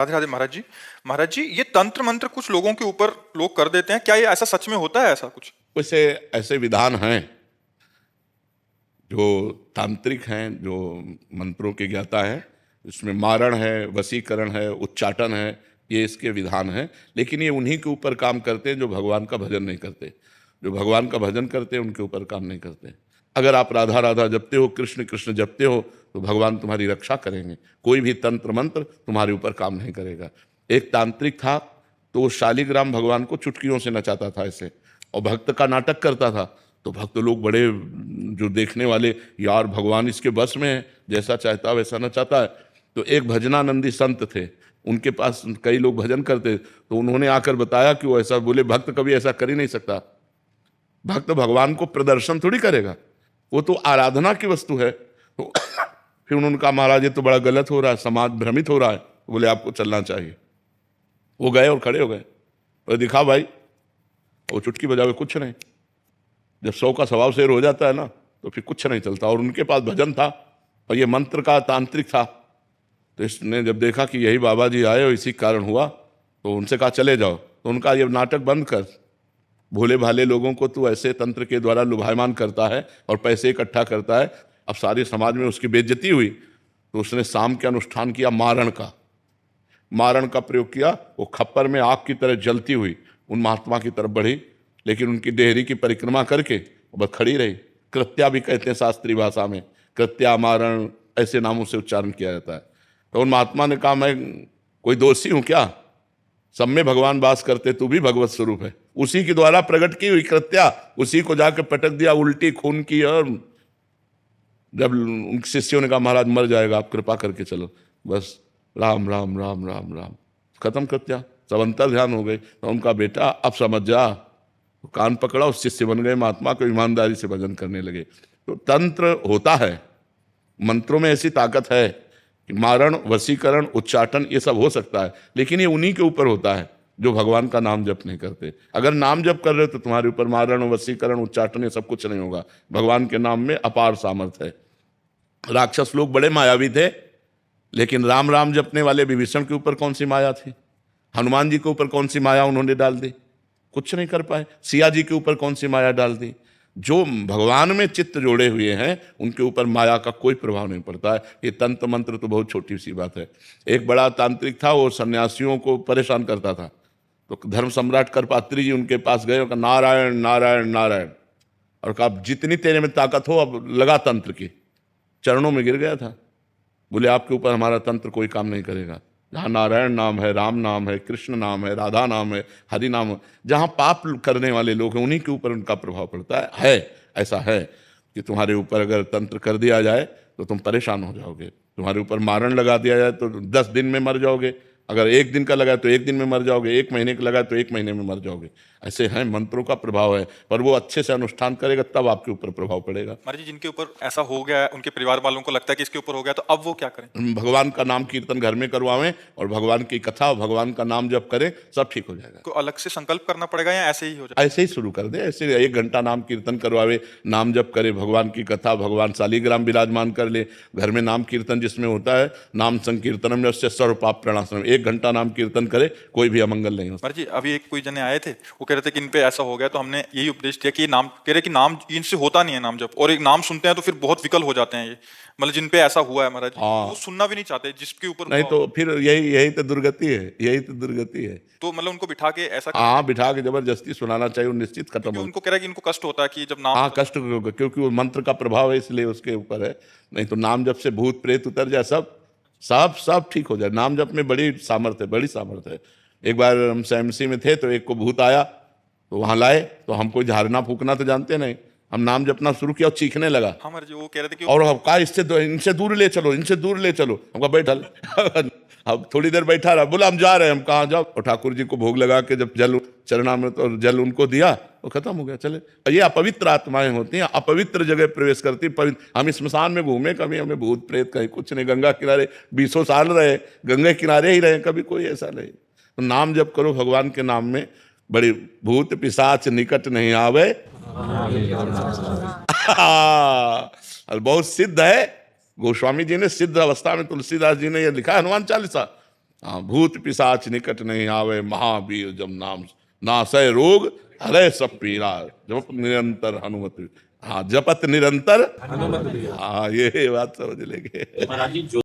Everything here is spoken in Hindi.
राधे राधे महाराज जी। महाराज जी, ये तंत्र मंत्र कुछ लोगों के ऊपर लोग कर देते हैं, क्या ये ऐसा सच में होता है ऐसा कुछ? वैसे ऐसे विधान हैं जो तांत्रिक हैं, जो मंत्रों के ज्ञाता हैं, इसमें मारण है, वशीकरण है, उच्चाटन है, ये इसके विधान हैं। लेकिन ये उन्हीं के ऊपर काम करते हैं जो भगवान का भजन नहीं करते। जो भगवान का भजन करते हैं उनके ऊपर काम नहीं करते। अगर आप राधा राधा जपते हो, कृष्ण कृष्ण जपते हो, तो भगवान तुम्हारी रक्षा करेंगे। कोई भी तंत्र मंत्र तुम्हारे ऊपर काम नहीं करेगा। एक तांत्रिक था तो वो शालिग्राम भगवान को चुटकियों से नचाता था ऐसे, और भक्त का नाटक करता था। तो भक्त लोग बड़े, जो देखने वाले, यार भगवान इसके बस में है, जैसा चाहता वैसा नचाता है। तो एक भजनानंदी संत थे, उनके पास कई लोग भजन करते, तो उन्होंने आकर बताया कि वो ऐसा बोले, भक्त कभी ऐसा कर ही नहीं सकता। भक्त भगवान को प्रदर्शन थोड़ी करेगा, वो तो आराधना की वस्तु है। तो फिर उन्होंने कहा, महाराज ये तो बड़ा गलत हो रहा है, समाज भ्रमित हो रहा है। बोले आपको चलना चाहिए। वो गए और खड़े हो गए और दिखा भाई, वो चुटकी बजावे कुछ नहीं। जब 100 का स्वभाव शेर हो जाता है ना, तो फिर कुछ नहीं चलता। और उनके पास भजन था और ये मंत्र का तांत्रिक था। तो इसने जब देखा कि यही बाबा जी आए और इसी कारण हुआ, तो उनसे कहा चले जाओ। तो उनका ये नाटक बंद कर, भोले भाले लोगों को तू ऐसे तंत्र के द्वारा लुभायमान करता है और पैसे इकट्ठा करता है। अब सारे समाज में उसकी बेइज्जती हुई, तो उसने शाम के अनुष्ठान किया मारण का प्रयोग किया। वो खप्पर में आग की तरह जलती हुई उन महात्मा की तरफ बढ़ी, लेकिन उनकी देहरी की परिक्रमा करके बस खड़ी रही। कृत्या भी कहते हैं शास्त्रीय भाषा में, कृत्या, मारण, ऐसे नामों से उच्चारण किया जाता है। तो उन महात्मा ने कहा, मैं कोई दोषी हूं क्या? सब में भगवान वास करते, तू भी भगवत स्वरूप है। उसी के द्वारा प्रकट की हुई कृत्या, उसी को जाकर पटक दिया, उल्टी खून की। और जब उन शिष्यों ने कहा, महाराज मर जाएगा, आप कृपा करके चलो, बस राम राम राम राम राम, खत्म कृत्या। सब अंतर ध्यान हो गए। तो उनका बेटा अब समझ जा, तो कान पकड़ा, उस शिष्य बन गए, महात्मा को ईमानदारी से भजन करने लगे। तो तंत्र होता है, मंत्रों में ऐसी ताकत है कि मारण, वशीकरण, उच्चाटन ये सब हो सकता है, लेकिन ये उन्हीं के ऊपर होता है जो भगवान का नाम जप नहीं करते। अगर नाम जप कर रहे हो तो तुम्हारे ऊपर मारण, वशीकरण, उच्चाटन ये सब कुछ नहीं होगा। भगवान के नाम में अपार सामर्थ्य है। राक्षस लोग बड़े मायावी थे, लेकिन राम राम जपने वाले विभीषण के ऊपर कौन सी माया थी? हनुमान जी के ऊपर कौन सी माया उन्होंने डाल दी? कुछ नहीं कर पाए। सिया जी के ऊपर कौन सी माया डाल दी? जो भगवान में चित्त जोड़े हुए हैं उनके ऊपर माया का कोई प्रभाव नहीं पड़ता है। ये तंत्र मंत्र तो बहुत छोटी सी बात है। एक बड़ा तांत्रिक था, वो सन्यासियों को परेशान करता था। तो धर्म सम्राट करपात्री जी उनके पास गए और कहा, नारायण नारायण नारायण, और कहा जितनी तेरे में ताकत हो अब लगा तंत्र की। चरणों में गिर गया था। बोले आपके ऊपर हमारा तंत्र कोई काम नहीं करेगा। जहाँ नारायण नाम है, राम नाम है, कृष्ण नाम है, राधा नाम है, हरि नाम है, जहाँ पाप करने वाले लोग हैं उन्हीं के ऊपर उनका प्रभाव पड़ता है। ऐसा है कि तुम्हारे ऊपर अगर तंत्र कर दिया जाए तो तुम परेशान हो जाओगे। तुम्हारे ऊपर मारण लगा दिया जाए तो 10 दिन में मर जाओगे। अगर 1 दिन का लगा तो 1 दिन में मर जाओगे, 1 महीने का लगा तो 1 महीने में मर जाओगे। ऐसे हैं, मंत्रों का प्रभाव है, पर वो अच्छे से अनुष्ठान करेगा तब आपके ऊपर प्रभाव पड़ेगा। महाराज जी, जिनके ऊपर ऐसा हो गया है, उनके परिवार वालों को लगता है कि इसके ऊपर हो गया, तो अब वो क्या करें? भगवान का नाम कीर्तन घर में करवावें और भगवान की कथा, भगवान का नाम जप करें, सब ठीक हो जाएगा। को अलग से संकल्प करना पड़ेगा या ऐसे ही हो जाएगा? ऐसे ही शुरू कर दे। ऐसे 1 घंटा नाम कीर्तन करवावे, नाम जप करे, भगवान की कथा, भगवान शालिग्राम विराजमान कर ले। घर में नाम कीर्तन जिसमें होता है, नाम संकीर्तनम में उससे सर्व पाप प्रणाशनम, 1 घंटा नाम कीर्तन करे, कोई भी अमंगल नहीं होता। महाराज जी, अभी एक कोई जने आए थे, वो कह रहे थे कि इन पे ऐसा हो गया, तो हमने यही उपदेश दिया कि नाम, कह रहे कि नाम इनसे होता नहीं है नाम जप, और एक नाम सुनते हैं तो फिर बहुत विकल हो जाते हैं ये। मतलब जिन पे ऐसा हुआ है महाराज जी, वो सुनना भी नहीं चाहते जिसके ऊपर नहीं, तो फिर यही तो दुर्गति है, यही तो दुर्गति है। तो मतलब उनको बिठा के ऐसा, हाँ, बिठा के जबरदस्ती सुनाना चाहिए, निश्चित खत्म हो। उनको कह रहा है कि इनको कष्ट होता है कि जब नाम, हाँ कष्ट होगा, क्योंकि वो मंत्र का प्रभाव है इसलिए उसके ऊपर है। नहीं तो नाम जप से भूत प्रेत उतर जाए, सब सब सब ठीक हो जाए। नाम जप में बड़ी सामर्थ्य है, बड़ी सामर्थ्य है। एक बार हम एमसी में थे तो एक को भूत आया, तो वहां लाए, तो हमको झाड़ना फूकना तो जानते नहीं, हम नाम जपना शुरू किया और चीखने लगा। हाँ महाराज जी, वो कह रहे थे कि और कहा इनसे दूर ले चलो, इनसे दूर ले चलो। हमका बैठा अब थोड़ी देर बैठा रहा, बोला हम जा रहे हैं। हम कहाँ जाओ? और ठाकुर जी को भोग लगा के जब जल चरणामृत और जल उनको दिया तो खत्म हो गया, चले। और ये अपवित्र आत्माएं होती हैं, अपवित्र जगह प्रवेश करती। हम स्मशान में घूमे, कभी हमें भूत प्रेत कहीं कुछ नहीं। गंगा किनारे 20 साल रहे, गंगा किनारे ही रहे, कभी कोई ऐसा नहीं। तो नाम जप करो भगवान के नाम में, बड़ी भूत पिशाच निकट नहीं आवे। बहुत सिद्ध है। गोस्वामी जी ने सिद्ध अवस्था में, तुलसीदास जी ने यह लिखा है, हनुमान चालीसा। हाँ, भूत पिशाच निकट नहीं आवे, महावीर जब नाम नासय रोग, हरे सब पीड़ा, जप निरंतर हनुमत। हाँ, जपत निरंतर हनुमत। हाँ, ये बात समझ लेंगे।